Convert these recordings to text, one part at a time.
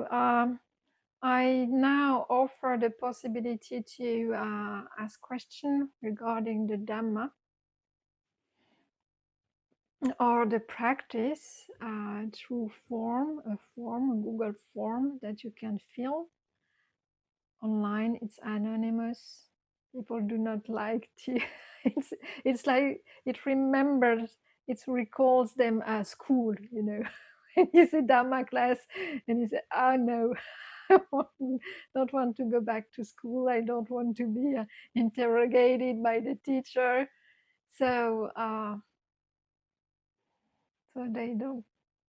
So I now offer the possibility to ask questions regarding the Dhamma or the practice through a Google form that you can fill online. It's anonymous. People do not like to. It's like it recalls them as school, you know. When you say Dhamma class and you say, oh no, I don't want to go back to school. I don't want to be interrogated by the teacher. So, so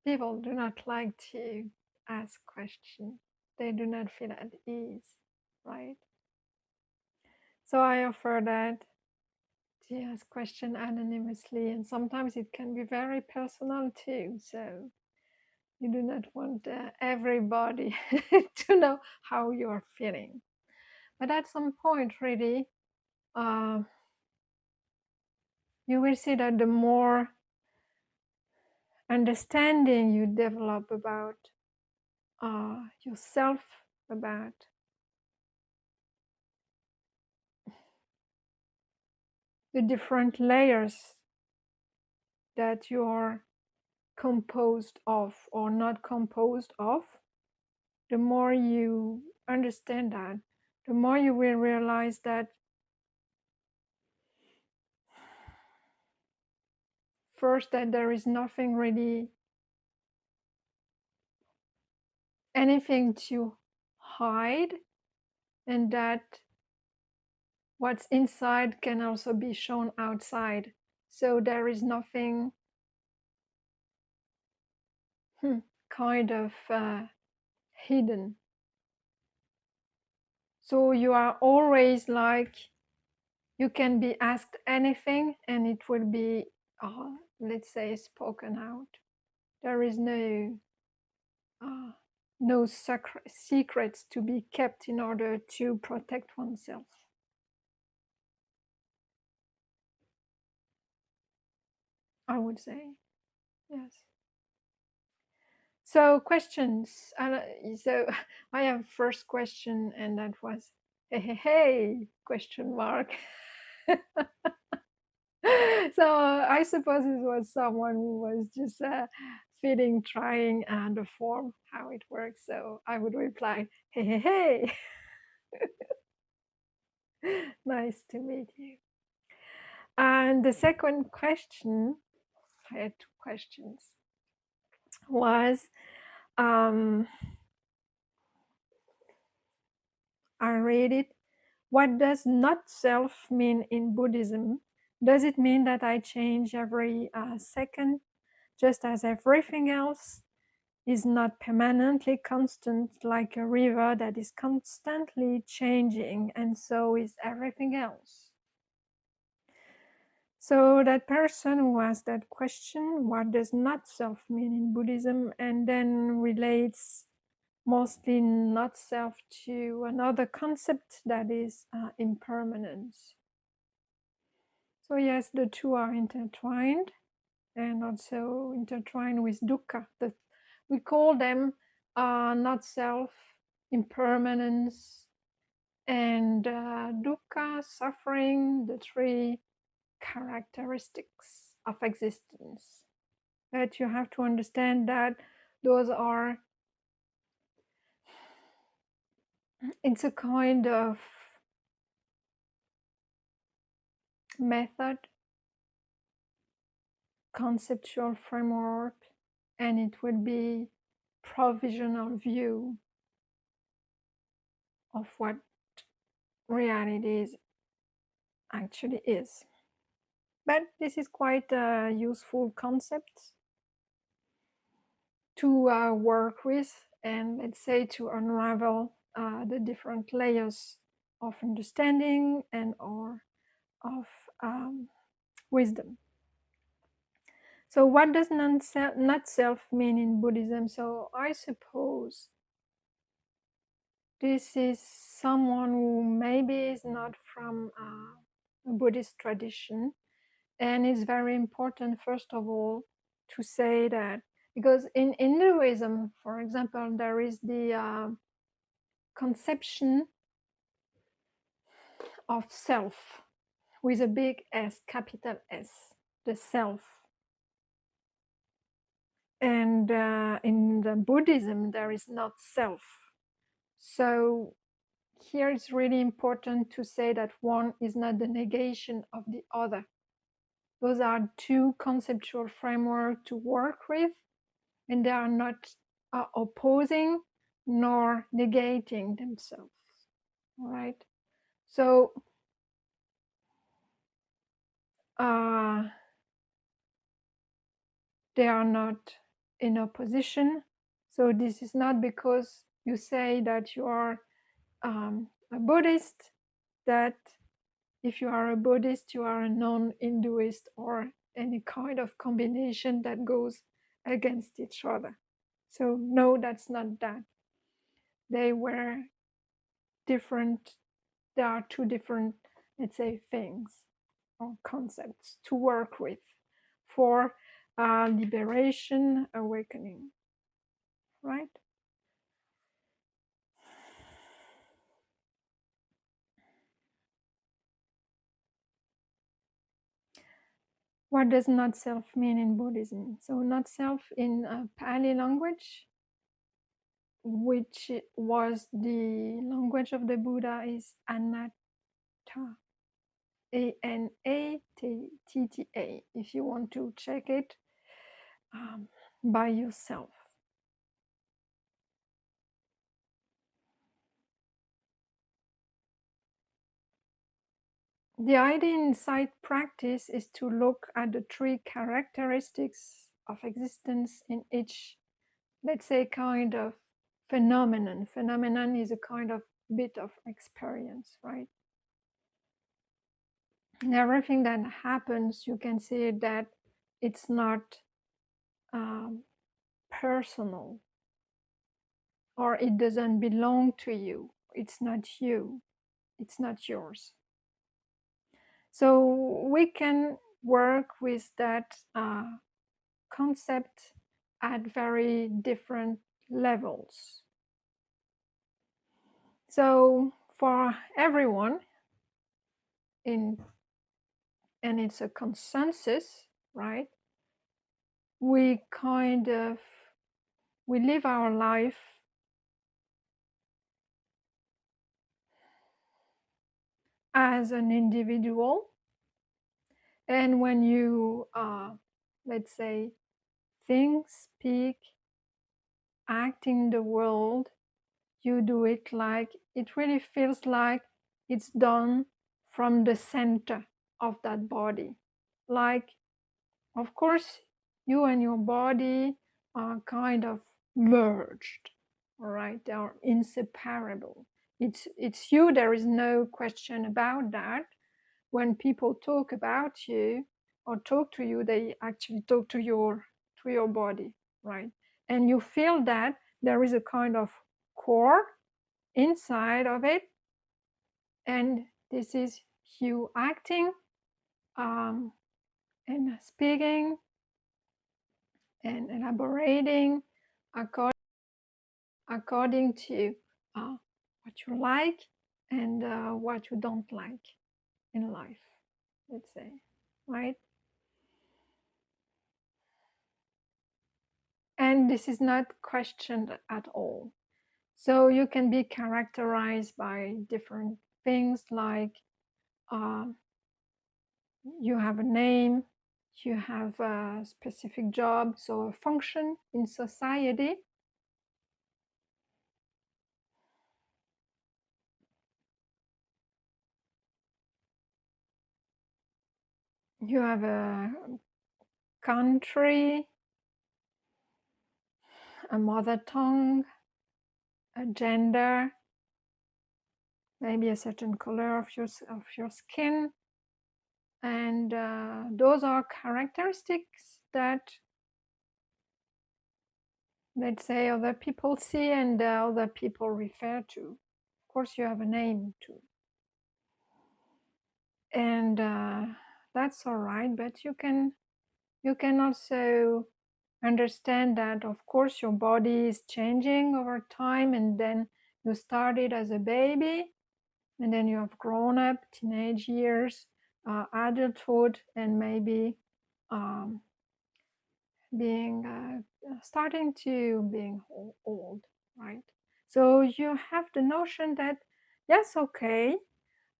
people do not like to ask questions. They do not feel at ease, right? So I offer that to ask question anonymously, and sometimes it can be very personal too. So you do not want everybody to know how you are feeling. But at some point, really, you will see that the more understanding you develop about yourself, about the different layers that you are composed of or not composed of, the more you understand that, the more you will realize that first, that there is nothing really, anything to hide, and that what's inside can also be shown outside. So there is nothing kind of hidden. So you are always like, you can be asked anything and it will be, let's say, spoken out. There is no secrets to be kept in order to protect oneself. I would say, yes. So questions. So I have first question, and that was, hey, question mark. So I suppose it was someone who was just feeling, trying the form, how it works. So I would reply, hey. Nice to meet you. And the second question, I had two questions, was I read it. What does not self mean in Buddhism? Does it mean that I change every second, just as everything else is not permanently constant, like a river that is constantly changing, and so is everything else? So that person who asked that question, what does not self mean in Buddhism, and then relates mostly not self to another concept that is impermanence. So yes, the two are intertwined, and also intertwined with dukkha. We call them not self, impermanence, and dukkha, suffering, the three characteristics of existence. But you have to understand that those are, it's a kind of method, conceptual framework, and it will be provisional view of what reality actually is. But this is quite a useful concept to work with, and let's say to unravel the different layers of understanding and or of wisdom. So what does not self mean in Buddhism? So I suppose this is someone who maybe is not from a Buddhist tradition, and it's very important, first of all, to say that Because in Hinduism, for example, there is the conception of self with a big S, capital S, the self. And in the Buddhism, there is not self. So here it's really important to say that one is not the negation of the other. Those are two conceptual frameworks to work with, and they are not opposing nor negating themselves. All right. So they are not in opposition. So this is not because you say that you are a Buddhist that if you are a Buddhist, you are a non-Hinduist or any kind of combination that goes against each other. So no, that's not that. They were different. There are two different, let's say, things or concepts to work with for liberation, awakening, right? What does not self mean in Buddhism? So not self in Pali language, which was the language of the Buddha, is anatta, Anatta, if you want to check it by yourself. The idea in insight practice is to look at the three characteristics of existence in each, let's say, kind of phenomenon. Phenomenon is a kind of bit of experience, right? And everything that happens, you can see that it's not personal, or it doesn't belong to you. It's not you. It's not yours. So we can work with that concept at very different levels. So for everyone, and it's a consensus, right? We live our life as an individual, and when you let's say think, speak, act in the world, you do it like it really feels like it's done from the center of that body. Like, of course, you and your body are kind of merged, all right? They are inseparable. It's you, there is no question about that. When people talk about you or talk to you, they actually talk to your body, right? And you feel that there is a kind of core inside of it, and this is you acting and speaking and elaborating according to what you like and what you don't like in life, let's say, right? And this is not questioned at all. So you can be characterized by different things, like you have a name, you have a specific job, so a function in society. You have a country, a mother tongue, a gender, maybe a certain color of your skin, and those are characteristics that, let's say, other people see and other people refer to. Of course, you have a name too, and that's all right. But you can also understand that, of course, your body is changing over time, and then you started as a baby, and then you have grown up, teenage years, adulthood, and maybe um, being starting to being old, right? So you have the notion that yes, okay,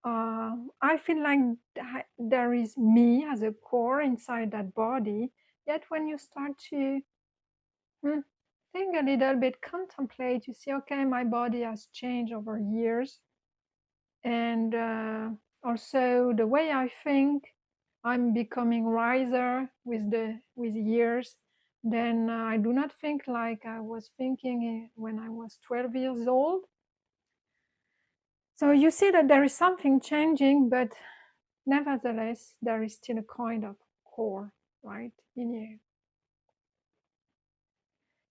I feel like there is me as a core inside that body. Yet when you start to hmm, think a little bit, contemplate, you see, okay, my body has changed over years, and also the way I think, I'm becoming wiser with years. Then I do not think like I was thinking when I was 12 years old. So you see that there is something changing, but nevertheless, there is still a kind of core, right, in you.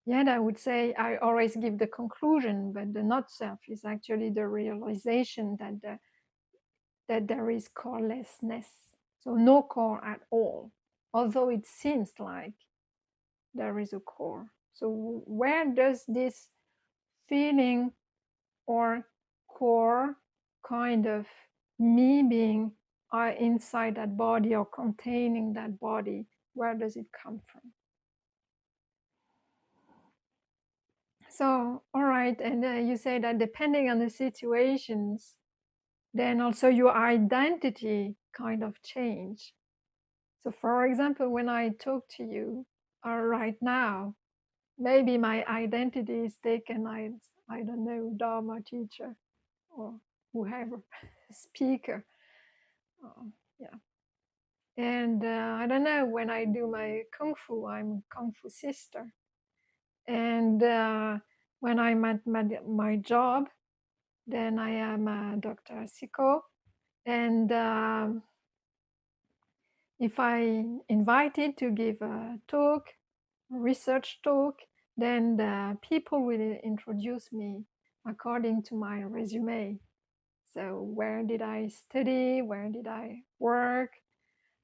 Yet I would say I always give the conclusion, but the not self is actually the realization that that there is corelessness, so no core at all, although it seems like there is a core. So where does this feeling or core kind of me being inside that body or containing that body, where does it come from? So, all right, and you say that depending on the situations, then also your identity kind of change. So, for example, when I talk to you right now, maybe my identity is taken as, I don't know, Dharma teacher or whoever, speaker. Yeah. And I don't know, when I do my Kung Fu, I'm Kung Fu sister. And when I'm at my job, then I am Dr. Siko. And if I invited to give a talk, a research talk, then the people will introduce me according to my resume. So where did I study? Where did I work?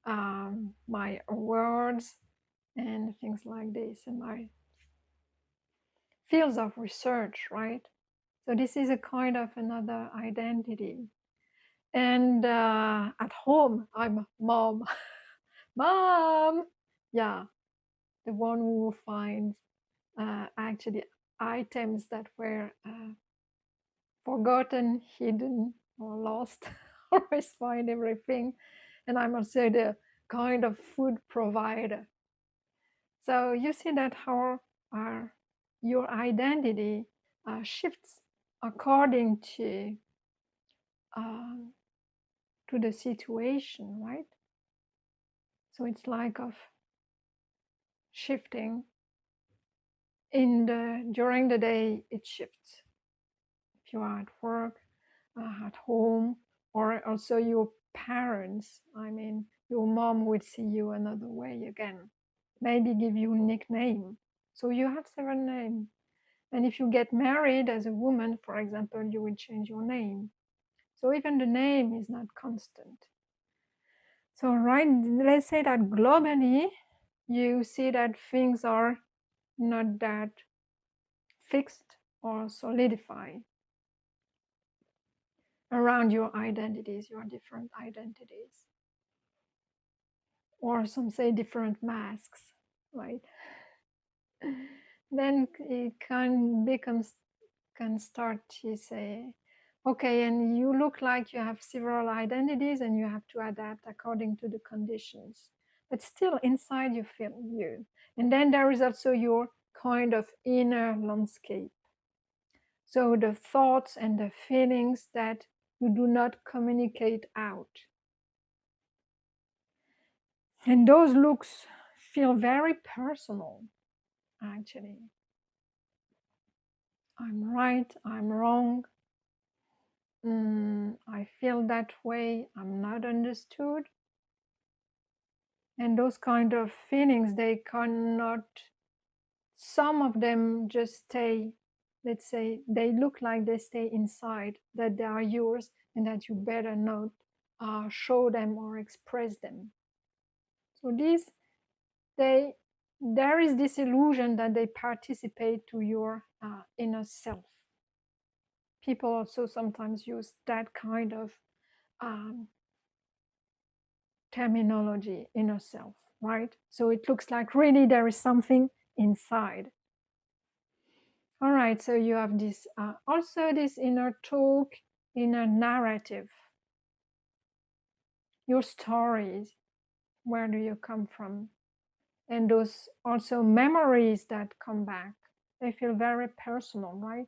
My awards and things like this, and my fields of research, right? So this is a kind of another identity. And at home, I'm mom. Mom! Yeah, the one who finds actually items that were forgotten, hidden, or lost. Always find everything. And I'm also the kind of food provider. So you see that how your identity shifts according uh, to the situation, right? So it's like of shifting during the day. It shifts if you are at work, at home, or also your parents. I mean, your mom would see you another way again, maybe give you a nickname. So you have several names. And if you get married as a woman, for example, you will change your name. So even the name is not constant. So, right, let's say that globally, you see that things are not that fixed or solidified around your identities, your different identities, or some say different masks, right? Then it can start to say, okay, and you look like you have several identities and you have to adapt according to the conditions, but still inside you feel you. And then there is also your kind of inner landscape, so the thoughts and the feelings that you do not communicate out. And those looks feel very personal, actually. I'm right, I'm wrong. I feel that way, I'm not understood. And those kind of feelings, they cannot, some of them just stay, let's say, they look like they stay inside, that they are yours, and that you better not show them or express them. So these, they there is this illusion that they participate to your inner self. People also sometimes use that kind of um, terminology, inner self, right? So it looks like really there is something inside. All right, so you have this also this inner talk, inner narrative, your stories. Where do you come from? And those also memories that come back, they feel very personal, right?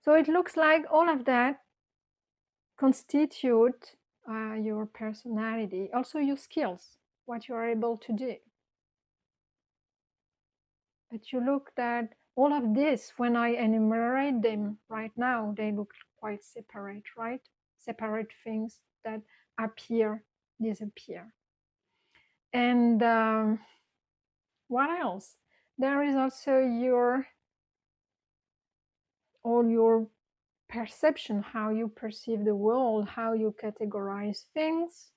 So it looks like all of that constitute your personality, also your skills, what you are able to do. But you look at all of this, when I enumerate them right now, they look quite separate, right? Separate things that appear, disappear. And what else? There is also all your perception, how you perceive the world, how you categorize things.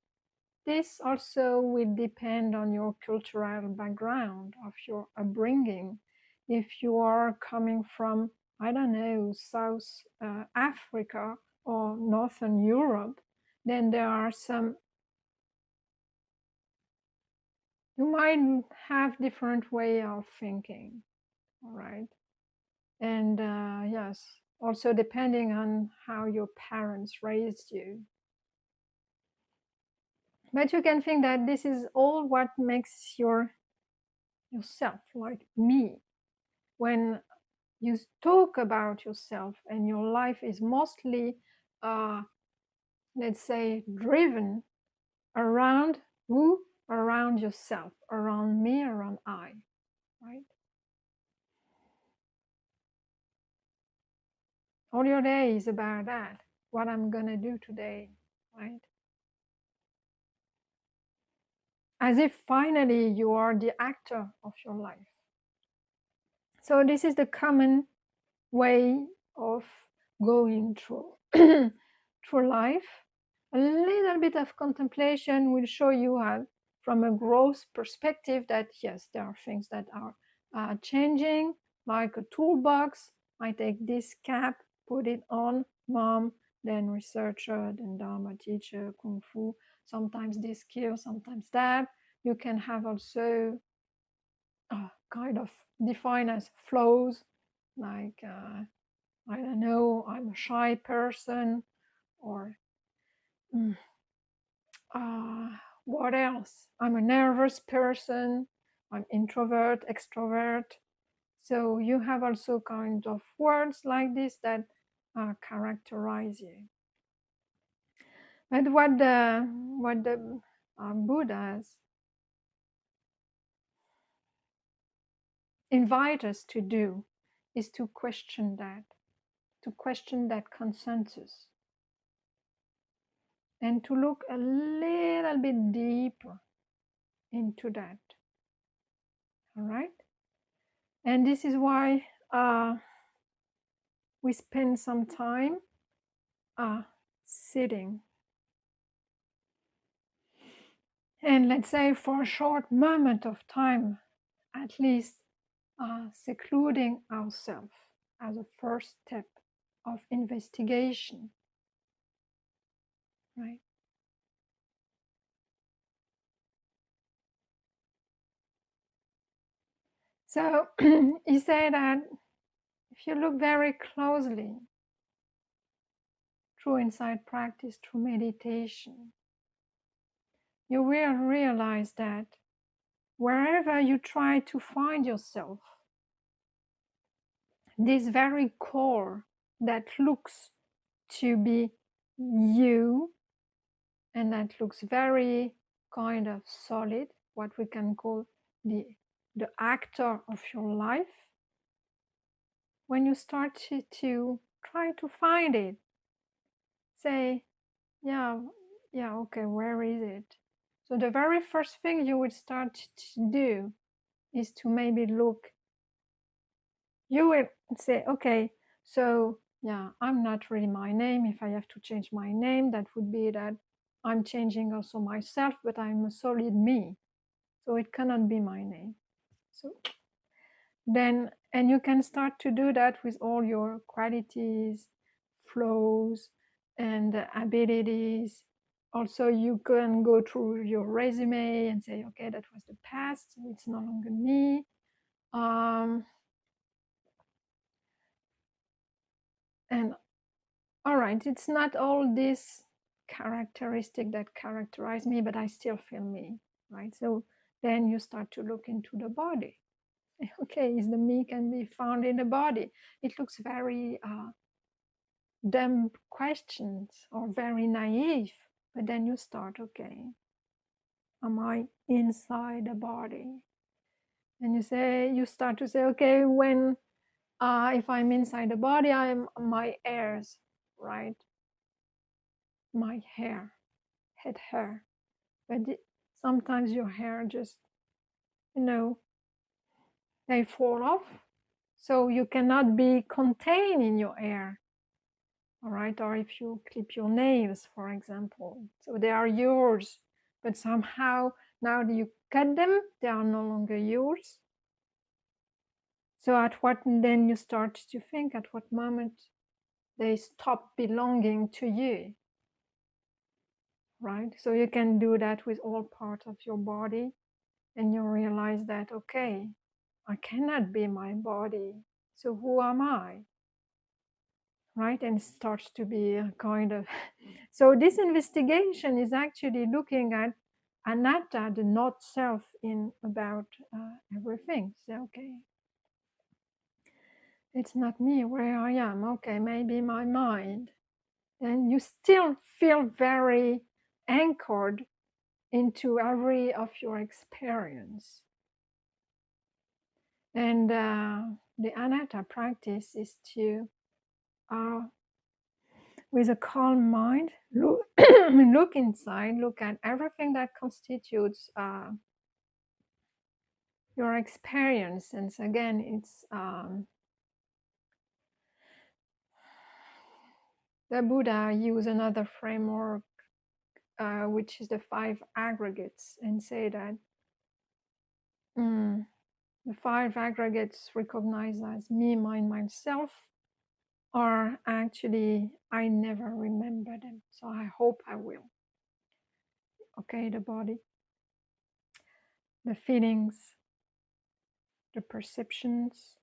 This also will depend on your cultural background, of your upbringing. If you are coming from, I don't know, South Africa or Northern Europe, then there are some, you might have different way of thinking, all right? And yes, also depending on how your parents raised you. But you can think that this is all what makes yourself, like me. When you talk about yourself and your life is mostly, let's say, driven around who? Around yourself, around me, around I, right? All your day is about that, what I'm gonna do today, right? As if finally you are the actor of your life. So this is the common way of going through through life. A little bit of contemplation will show you how, from a growth perspective, that yes, there are things that are changing, like a toolbox. I take this cap, put it on, mom, then researcher, then Dharma teacher, Kung Fu, sometimes this skill, sometimes that. You can have also kind of defined as flows, like I don't know, I'm a shy person, or mm, what else? I'm a nervous person, I'm introvert, extrovert. So you have also kind of words like this that characterize you. But what the Buddhas invite us to do is to question that consensus, and to look a little bit deeper into that. All right. And this is why we spend some time sitting, and let's say for a short moment of time at least, secluding ourselves as a first step of investigation, right? So he said that if you look very closely through insight practice, through meditation, you will realize that wherever you try to find yourself, this very core that looks to be you, and that looks very kind of solid, what we can call the actor of your life, when you start to try to find it, say, yeah, okay, where is it? So the very first thing you would start to do is to maybe look. You will say, okay, so yeah, I'm not really my name. If I have to change my name, that would be that I'm changing also myself, but I'm a solid me. So it cannot be my name. So then, and you can start to do that with all your qualities, flows, and abilities. Also, you can go through your resume and say, okay, that was the past, so it's no longer me. And all right, it's not all this characteristic that characterize me, but I still feel me, right? So then you start to look into the body. Okay, is the me can be found in the body? It looks very dumb questions or very naive, but then you start, okay, am I inside the body? And you start to say, okay, when if I'm inside the body, I'm my hairs, right? My hair, head hair. But sometimes your hair just, you know, they fall off. So you cannot be contained in your hair, all right? Or if you clip your nails, for example. So they are yours, but somehow now that you cut them, they are no longer yours. So at what then you start to think at what moment they stop belonging to you, right? So you can do that with all parts of your body, and you realize that, okay, I cannot be my body. So who am I? Right? And it starts to be a kind of. So this investigation is actually looking at anatta, the not self, in about everything. So, okay, it's not me where I am. Okay, maybe my mind. And you still feel very anchored into every of your experience. And the anatta practice is to, with a calm mind, look inside, look at everything that constitutes your experience. And so again, it's the Buddha used another framework, which is the 5 aggregates, and say that the 5 aggregates recognized as me, mine, myself are actually, I never remember them. So I hope I will. Okay, the body, the feelings, the perceptions,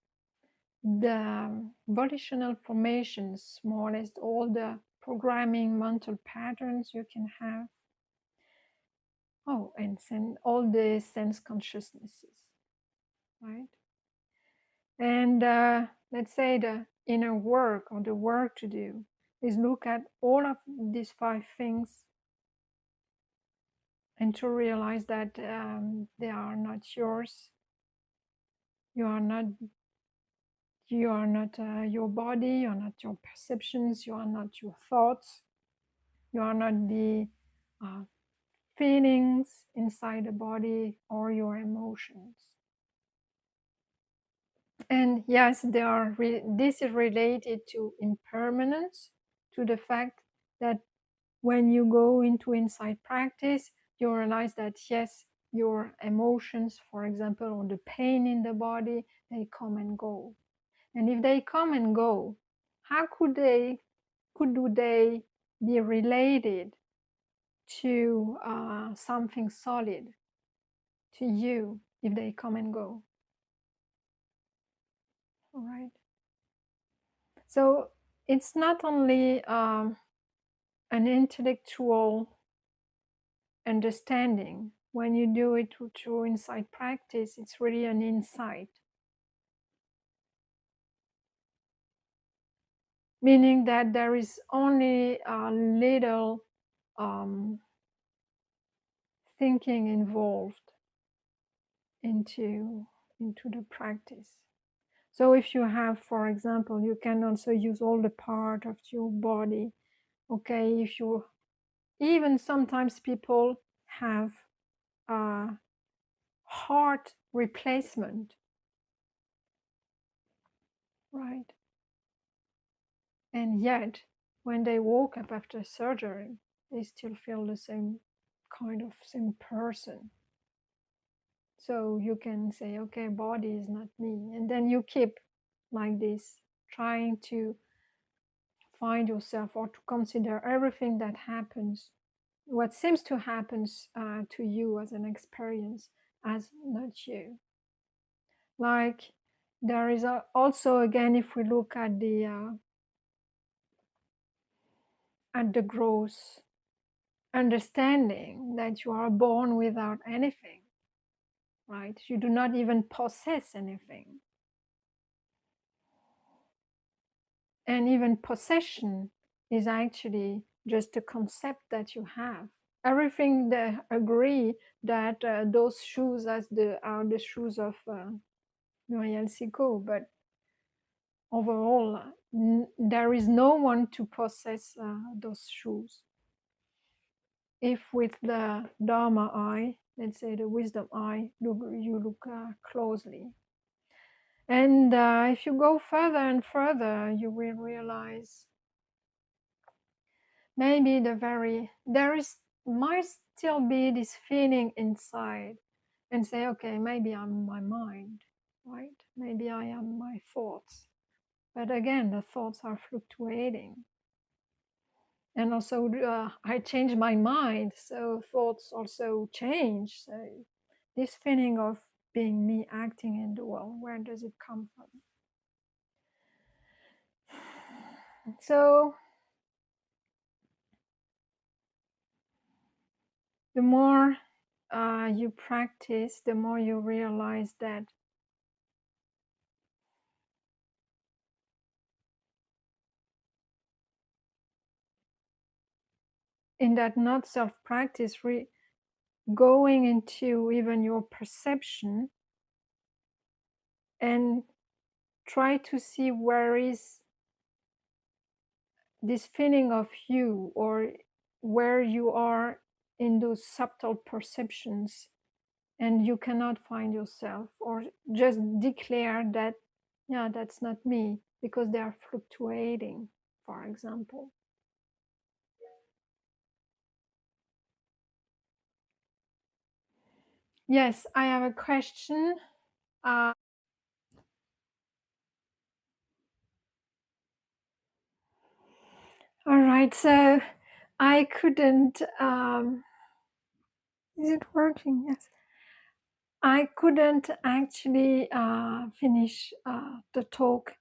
the volitional formations, more or less all the programming mental patterns you can have. Oh, and all the sense consciousnesses, right? And let's say the inner work or the work to do is look at all of these 5 things and to realize that they are not yours. You are not your body, you are not your perceptions, you are not your thoughts, you are not the feelings inside the body or your emotions. And yes, this is related to impermanence, to the fact that when you go into insight practice, you realize that yes, your emotions, for example, or the pain in the body, they come and go. And if they come and go, how could they be related to something solid, to you, if they come and go? All right. So it's not only an intellectual understanding. When you do it through insight practice, it's really an insight. Meaning that there is only a little thinking involved into the practice. So if you have, for example, you can also use all the part of your body. Okay, if you even sometimes people have a heart replacement, right? And yet, when they woke up after surgery, they still feel the same kind of same person. So you can say, okay, body is not me. And then you keep like this, trying to find yourself or to consider everything that happens, what seems to happen to you as an experience, as not you. Like there is also, again, if we look at the gross understanding that you are born without anything, right? You do not even possess anything. And even possession is actually just a concept that you have. Everything they agree that those shoes are the shoes of Muriel Sicot, but overall, there is no one to possess those shoes. If with the Dharma eye, let's say the wisdom eye, you look closely. And if you go further and further, you will realize maybe might still be this feeling inside and say, okay, maybe I'm my mind, right? Maybe I am my thoughts. But again, the thoughts are fluctuating. And also, I change my mind, so thoughts also change. So this feeling of being me acting in the world, where does it come from? So the more you practice, the more you realize that in that not self practice, going into even your perception and try to see where is this feeling of you, or where you are in those subtle perceptions and you cannot find yourself, or just declare that, yeah, that's not me, because they are fluctuating, for example. Yes, I have a question. All right, so I couldn't, is it working? Yes. I couldn't actually finish the talk,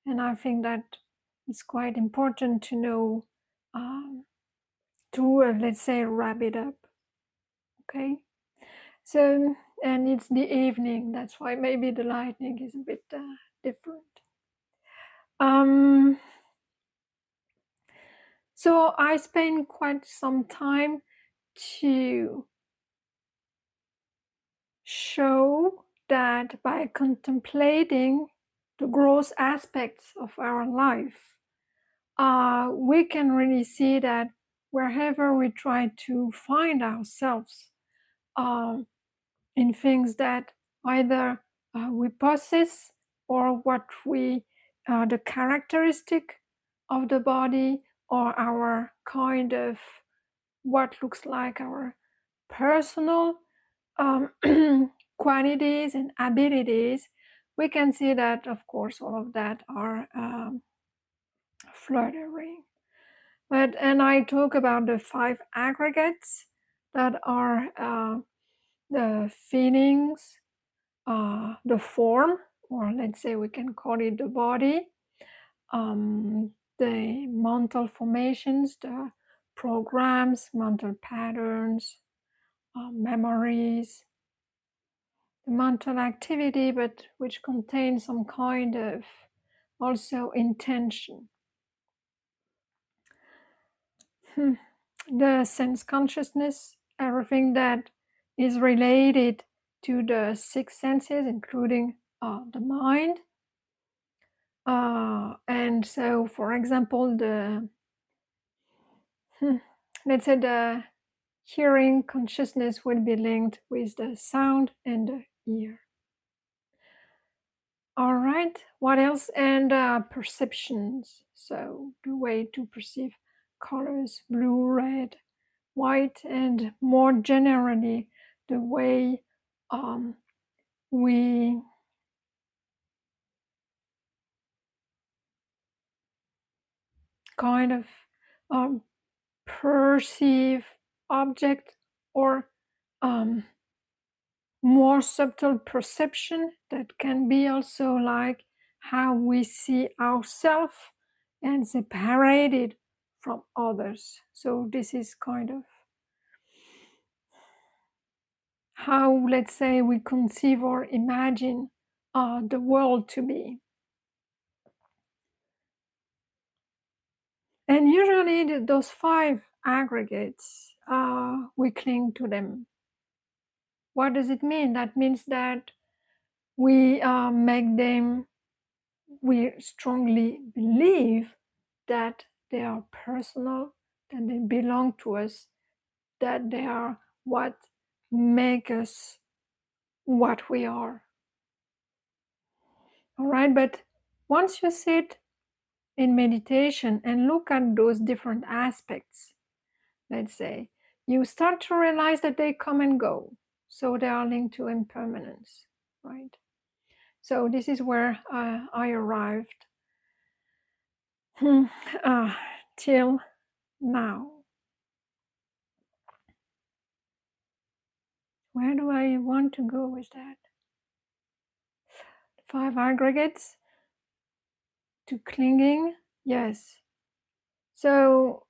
and I think that it's quite important to know, to let's say, wrap it up. Okay, so, and it's the evening, that's why maybe the lighting is a bit different. So I spent quite some time to show that by contemplating the gross aspects of our life, we can really see that wherever we try to find ourselves in things that either we possess, or what we the characteristic of the body, or our kind of what looks like our personal qualities and abilities, we can see that, of course, all of that are fluttering. And I talk about the 5 aggregates that are the feelings, the form, or let's say we can call it the body, the mental formations, the programs, mental patterns, memories, the mental activity, but which contains some kind of also intention. The sense consciousness, everything that is related to the 6 senses, including the mind. And so, for example, let's say the hearing consciousness will be linked with the sound and the ear. All right, what else? And perceptions. So the way to perceive colors, blue, red, white, and more generally, the way we kind of perceive object, or more subtle perception that can be also like how we see ourselves and separated from others. So this is kind of how, let's say, we conceive or imagine the world to be. And usually those 5 aggregates, we cling to them. What does it mean? That means that we make them, we strongly believe that they are personal, that they belong to us, that they are what make us what we are. All right, but once you sit in meditation and look at those different aspects, let's say, you start to realize that they come and go. So they are linked to impermanence, right? So this is where I arrived till now. Where do I want to go with that? 5 aggregates to clinging, yes. So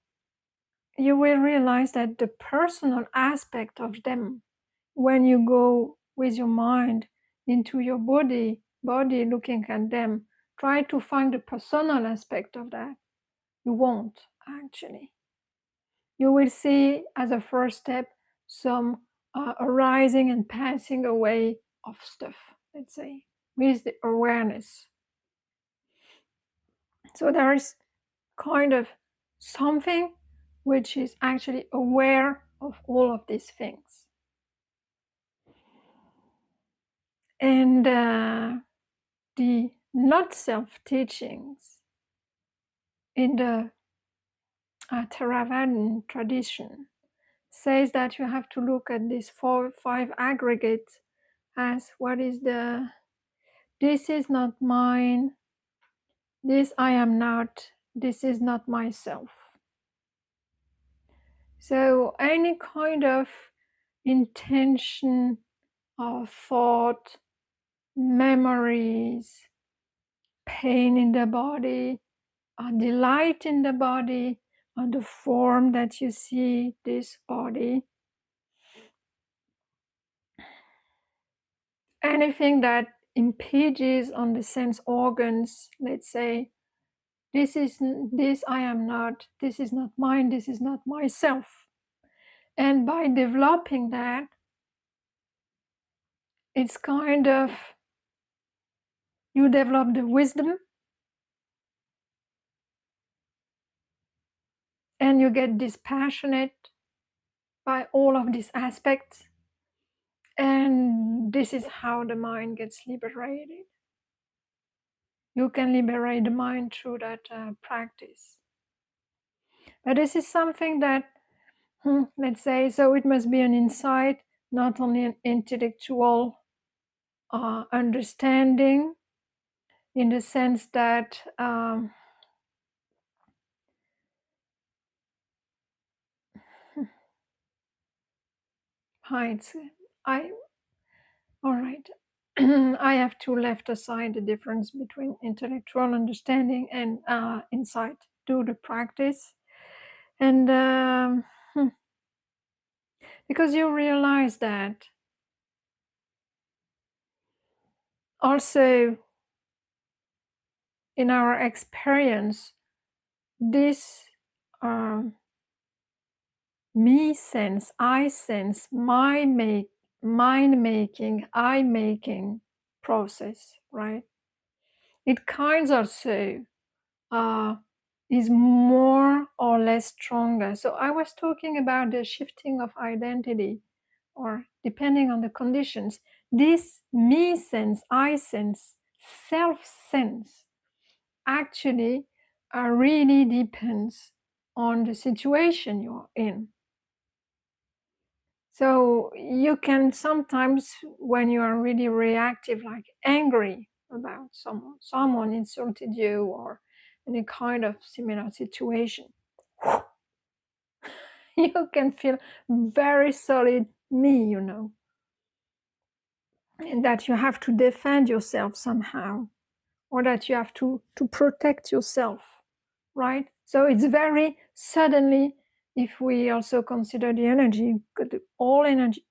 you will realize that the personal aspect of them, when you go with your mind into your body looking at them, try to find the personal aspect of that. You won't, actually. You will see as a first step some arising and passing away of stuff, let's say, with the awareness. So there is kind of something which is actually aware of all of these things. And the not self teachings in the Theravadan tradition says that you have to look at these 5 aggregates as what is the, this is not mine, this I am not, this is not myself. So any kind of intention or thought, memories, pain in the body, a delight in the body, on the form that you see this body, anything that impinges on the sense organs, let's say, this I am not, this is not mine, this is not myself. And by developing that, it's kind of, you develop the wisdom and you get dispassionate by all of these aspects. And this is how the mind gets liberated. You can liberate the mind through that practice. But this is something that, let's say, so it must be an insight, not only an intellectual understanding, in the sense that all right. I have to left aside the difference between intellectual understanding and insight. Do the practice, and because you realize that also in our experience, this me sense, I sense, mind making, I making process, right? It kind of so is more or less stronger. So I was talking about the shifting of identity, or depending on the conditions, this me sense, I sense, self sense actually really depends on the situation you're in. So you can sometimes, when you are really reactive, like angry about someone insulted you or any kind of similar situation, you can feel very solid me, you know, and that you have to defend yourself somehow, or that you have to protect yourself, right? So it's very suddenly, if we also consider the energy, all energy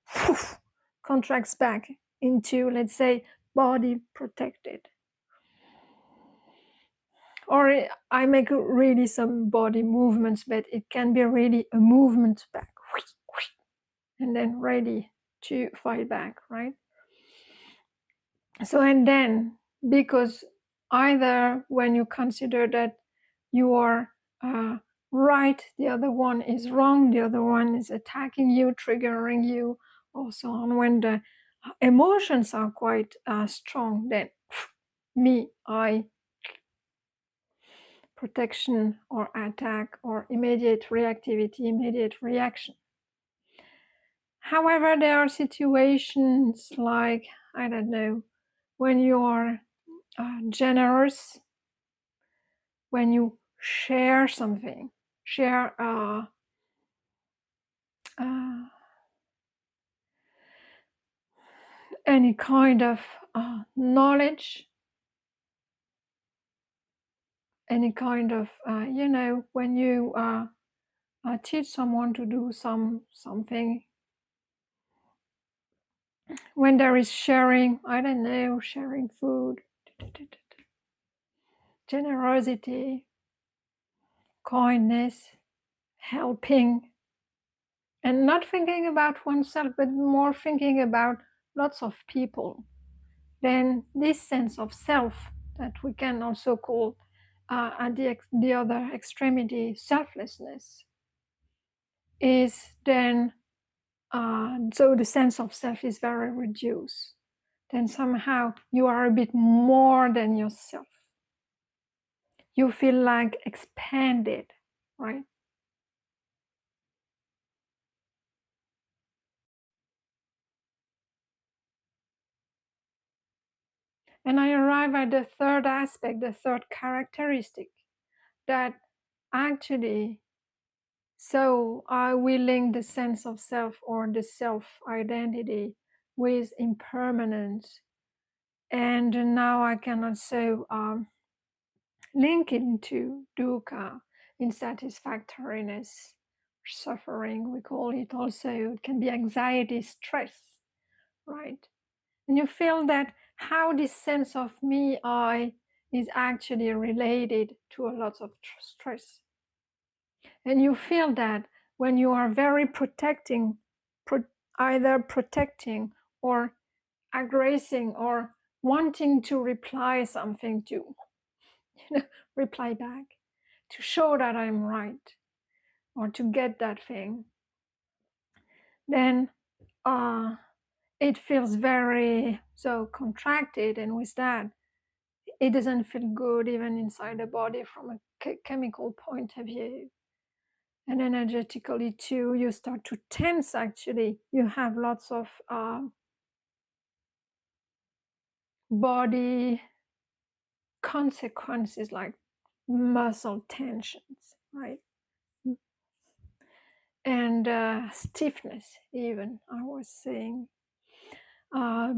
contracts back into, let's say, body protected. Or I make really some body movements, but it can be really a movement back, and then ready to fight back, right? So, and then, because either when you consider that you are right, the other one is wrong, the other one is attacking you, triggering you, or so on. When the emotions are quite strong, then me, I, protection or attack or immediate reactivity, immediate reaction. However, there are situations like, I don't know, when you are generous, when you share something, share any kind of knowledge, any kind of, you know, when you teach someone to do something, when there is sharing, I don't know, sharing food, generosity, kindness, helping, and not thinking about oneself, but more thinking about lots of people, then this sense of self that we can also call at the other extremity selflessness is then, so the sense of self is very reduced. Then somehow you are a bit more than yourself. You feel like expanded, right? And I arrive at the third aspect, the third characteristic, that actually, so I will link the sense of self or the self identity with impermanence. And now I can also link it into dukkha, insatisfactoriness, suffering, we call it also. It can be anxiety, stress, right? And you feel that how this sense of me, I, is actually related to a lot of stress. And you feel that when you are very protecting, either protecting or aggressing or wanting to reply something to, you know, reply back, to show that I'm right or to get that thing, then it feels very so contracted, and with that it doesn't feel good even inside the body from a chemical point of view. And energetically too, you start to tense. Actually, you have lots of body consequences like muscle tensions, right? And stiffness, even, I was saying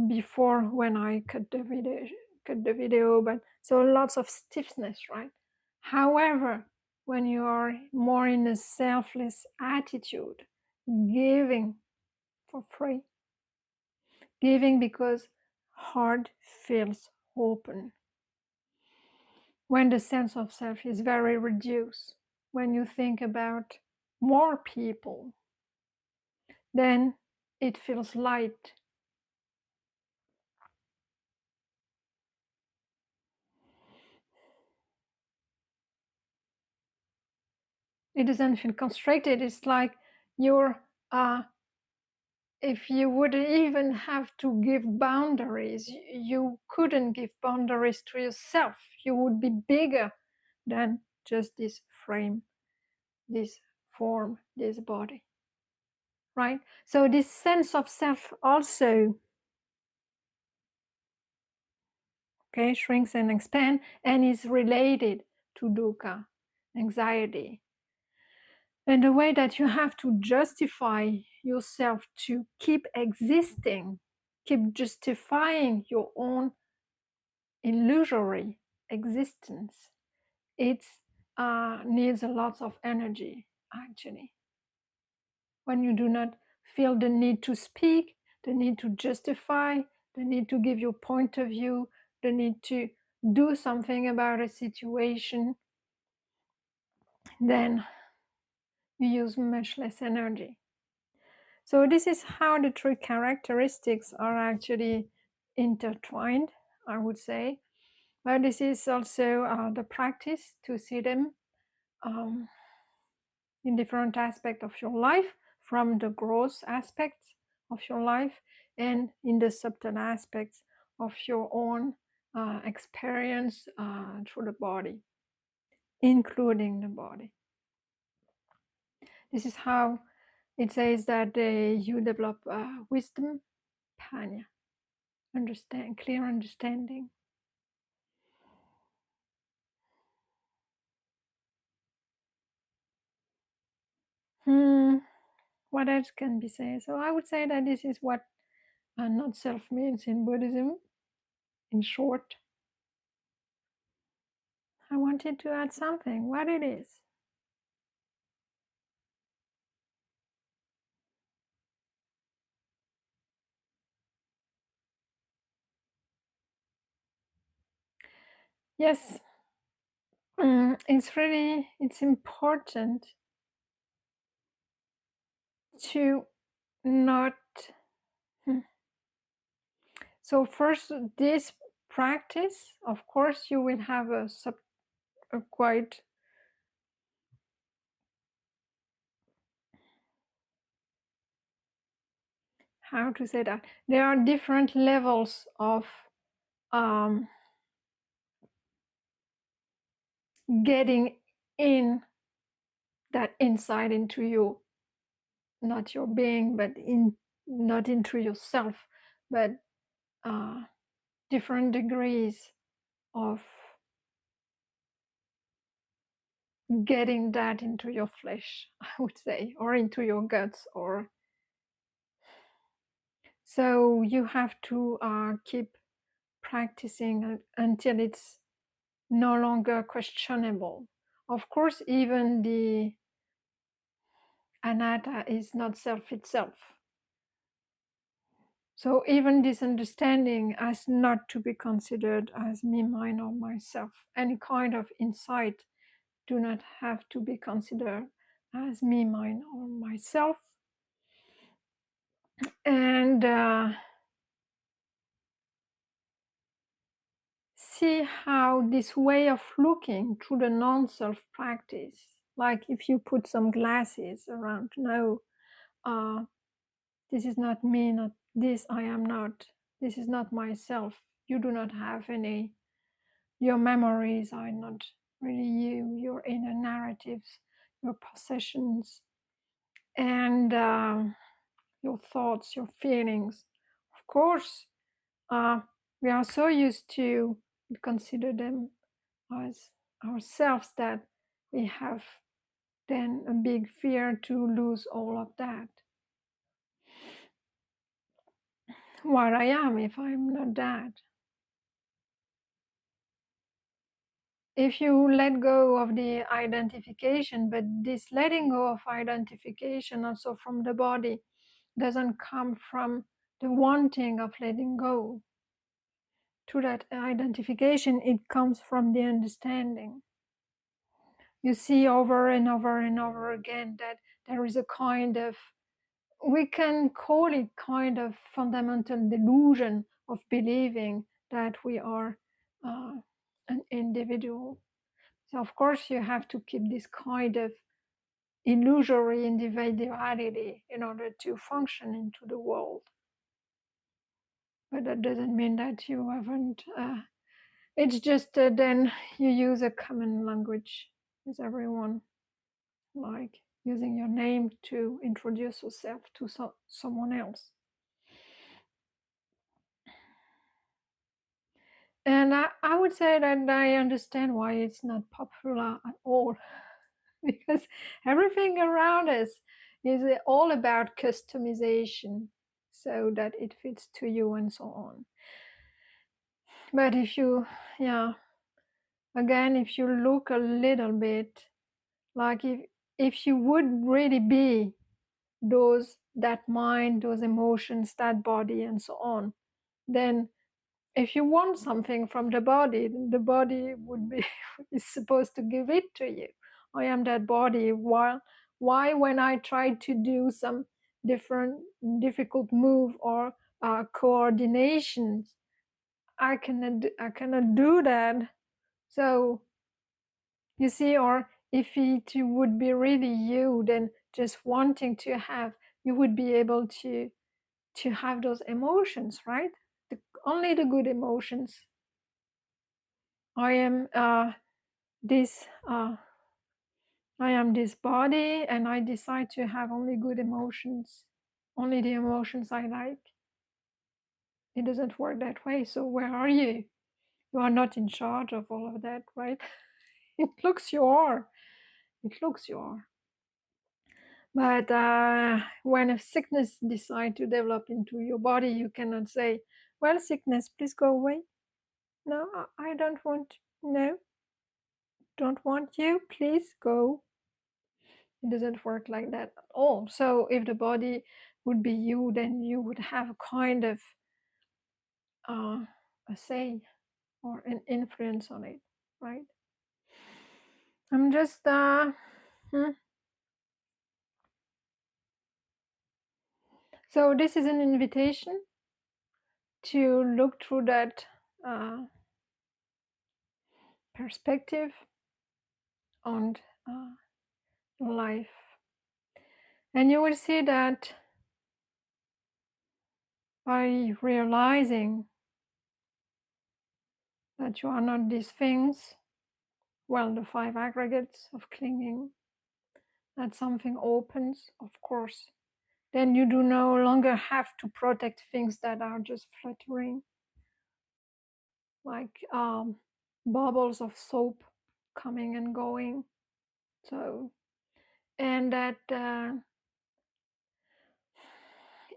before when I cut the video, but so lots of stiffness, right? However, when you are more in a selfless attitude, giving for free, giving because heart feels open, when the sense of self is very reduced, when you think about more people, then it feels light. It doesn't feel constricted. It's like you're if you would even have to give boundaries, you couldn't give boundaries to yourself. You would be bigger than just this frame, this form, this body. right? So this sense of self also, okay, shrinks and expands and is related to dukkha, anxiety. And the way that you have to justify yourself to keep existing, keep justifying your own illusory existence, it needs a lot of energy, actually. When you do not feel the need to speak, the need to justify, the need to give your point of view, the need to do something about a situation, then you use much less energy. So this is how the three characteristics are actually intertwined, I would say. But this is also the practice to see them um, in different aspects of your life, from the gross aspects of your life and in the subtle aspects of your own experience through the body, including the body. This is how it says that you develop wisdom, panya, clear understanding. What else can be said? So I would say that this is what not self means in Buddhism. In short, I wanted to add something. What it is? Yes, it's important to not. So first, this practice, of course, you will have a quite how to say that there are different levels of getting in that insight into you, not your being, but not into yourself, but different degrees of getting that into your flesh, I would say, or into your guts, or so you have to keep practicing until it's no longer questionable. Of course, even the anatta is not self itself. So even this understanding has not to be considered as me, mine, or myself. Any kind of insight do not have to be considered as me, mine, or myself. And see how this way of looking through the non-self practice, like if you put some glasses around, no, this is not me, not this, I am not, this is not myself. You do not have any, your memories are not really you, your inner narratives, your possessions, and your thoughts, your feelings. Of course, we are so used to consider them as ourselves that we have then a big fear to lose all of that. What I am if I'm not that. If you let go of the identification, but this letting go of identification also from the body doesn't come from the wanting of letting go. To that identification, it comes from the understanding. You see over and over and over again that there is a kind of, we can call it kind of fundamental delusion of believing that we are an individual. So of course you have to keep this kind of illusory individuality in order to function into the world. But that doesn't mean that you haven't, it's just then you use a common language with everyone, like using your name to introduce yourself to someone else. And I would say that I understand why it's not popular at all, because everything around us is all about customization so that it fits to you and so on. But if you, yeah, again, if you look a little bit, like if you would really be that mind, those emotions, that body, and so on, then if you want something from the body would be is supposed to give it to you. I am that body. Why when I try to do some different difficult move or coordinations, I cannot do that. So you see, or if it would be really you, then just wanting to have, you would be able to have those emotions, right? Only the good emotions. I am this I am this body, and I decide to have only good emotions, only the emotions I like. It doesn't work that way. So where are you? You are not in charge of all of that, right? It looks you are. It looks you are. But when a sickness decides to develop into your body, you cannot say, well, sickness, please go away. No, I don't want, no, don't want you, please go. It doesn't work like that at all. So if the body would be you, then you would have a kind of a say or an influence on it, right? I'm just So this is an invitation to look through that perspective on life, and you will see that by realizing that you are not these things, well, the 5 aggregates of clinging, that something opens, of course, then you do no longer have to protect things that are just fluttering, like bubbles of soap coming and going. So, and that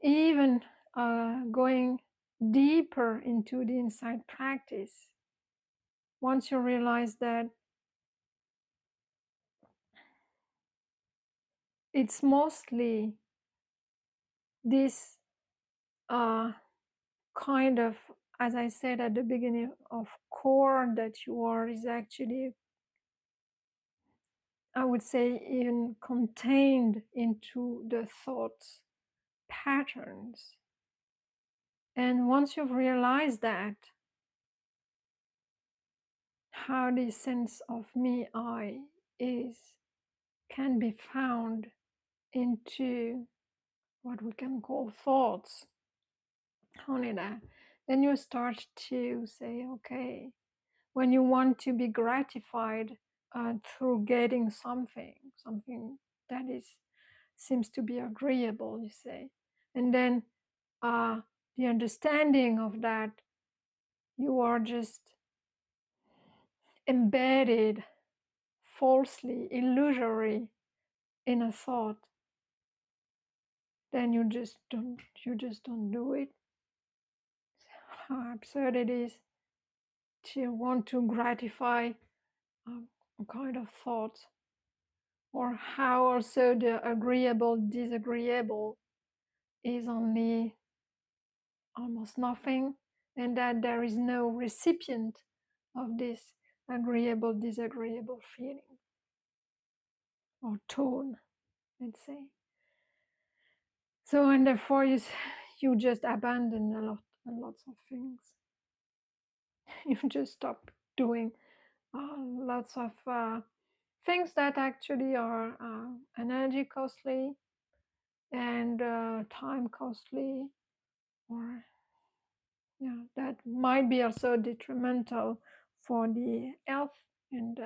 even going deeper into the insight practice, once you realize that it's mostly this kind of, as I said at the beginning, of core that you are, is actually, I would say, even contained into the thoughts patterns. And once you've realized that, how this sense of me, I, is, can be found into what we can call thoughts, only that, then you start to say, okay, when you want to be gratified through getting something that seems to be agreeable, you say, and then the understanding of that, you are just embedded falsely, illusory in a thought, then you just don't do it. How absurd it is to want to gratify a kind of thought, or how also the agreeable disagreeable is only almost nothing, and that there is no recipient of this agreeable disagreeable feeling or tone, let's say. So, and therefore you just abandon lots of things. You just stop doing lots of things that actually are energy costly and time costly, or yeah, that might be also detrimental for the health and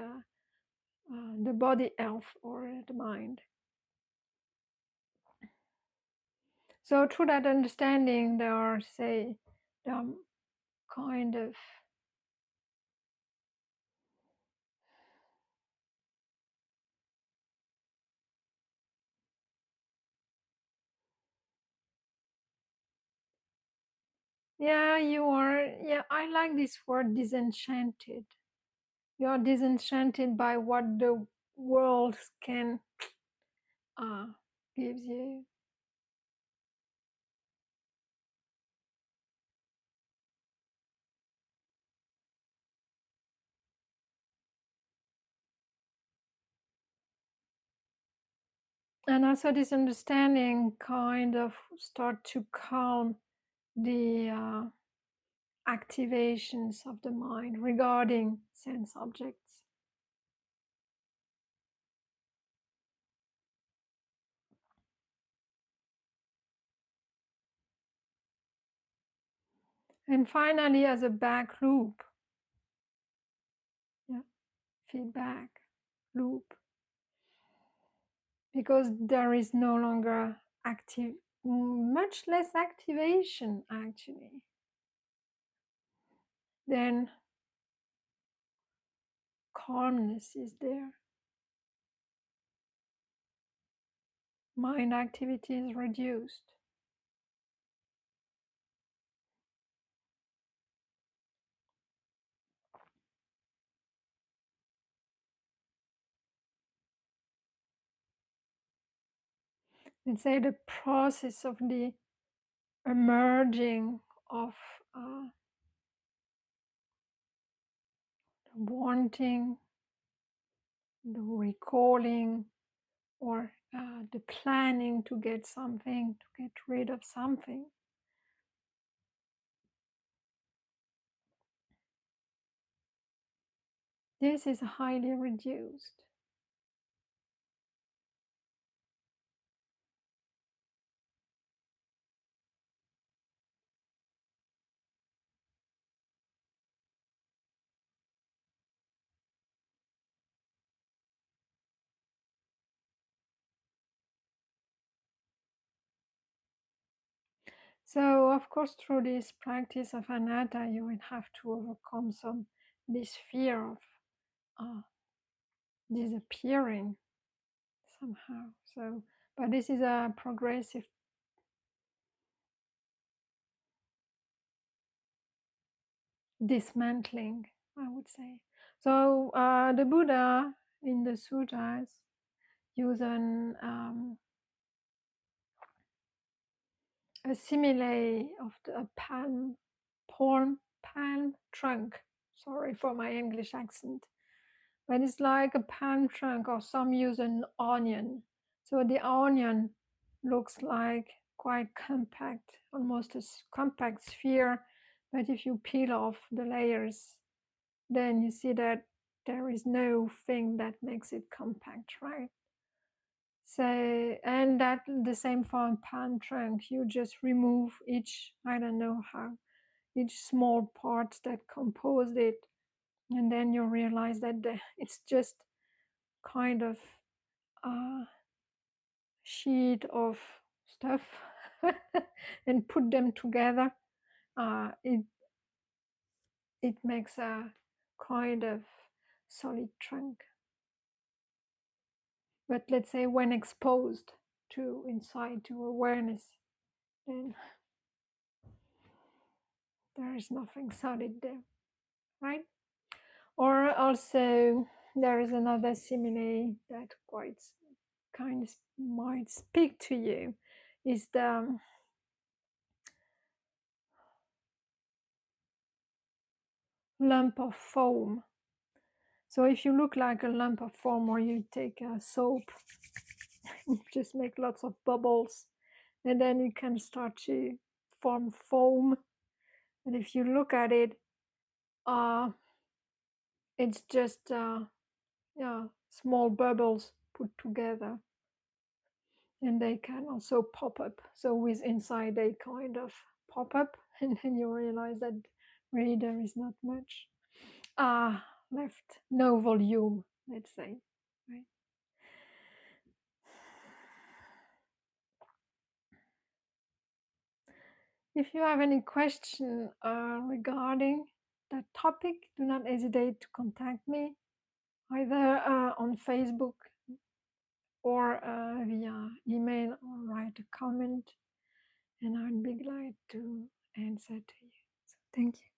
the body health or the mind. So through that understanding, there are kind of I like this word disenchanted. You are disenchanted by what the world can uh, gives you. And also this understanding kind of start to calm the activations of the mind regarding sense objects. And finally, as a back loop, feedback loop, because there is no longer much less activation actually, then calmness is there. Mind activity is reduced. Let's say the process of the emerging of the wanting, the recalling, or the planning to get something, to get rid of something. This is highly reduced. So, of course, through this practice of anatta, you will have to overcome this fear of disappearing somehow. So, but this is a progressive dismantling, I would say. So, the Buddha in the sutras use a simile of the palm trunk. Sorry for my English accent, but it's like a palm trunk, or some use an onion. So the onion looks like quite compact, almost a compact sphere. But if you peel off the layers, then you see that there is no thing that makes it compact, right? So, and that the same for a palm trunk, you just remove each, I don't know how, each small part that composed it, and then you realize that it's just kind of a sheet of stuff and put them together. It makes a kind of solid trunk. But let's say when exposed to insight, to awareness, then there is nothing solid there, right? Or also there is another simile that quite kind of might speak to you, is the lump of foam. So if you look like a lump of foam, or you take a soap, just make lots of bubbles, and then you can start to form foam. And if you look at it, it's just small bubbles put together, and they can also pop up. So with inside they kind of pop up, and then you realize that really there is not much left, no volume, let's say, right? If you have any question regarding that topic, do not hesitate to contact me either on Facebook or via email or write a comment, and I'd be glad to answer to you. So thank you.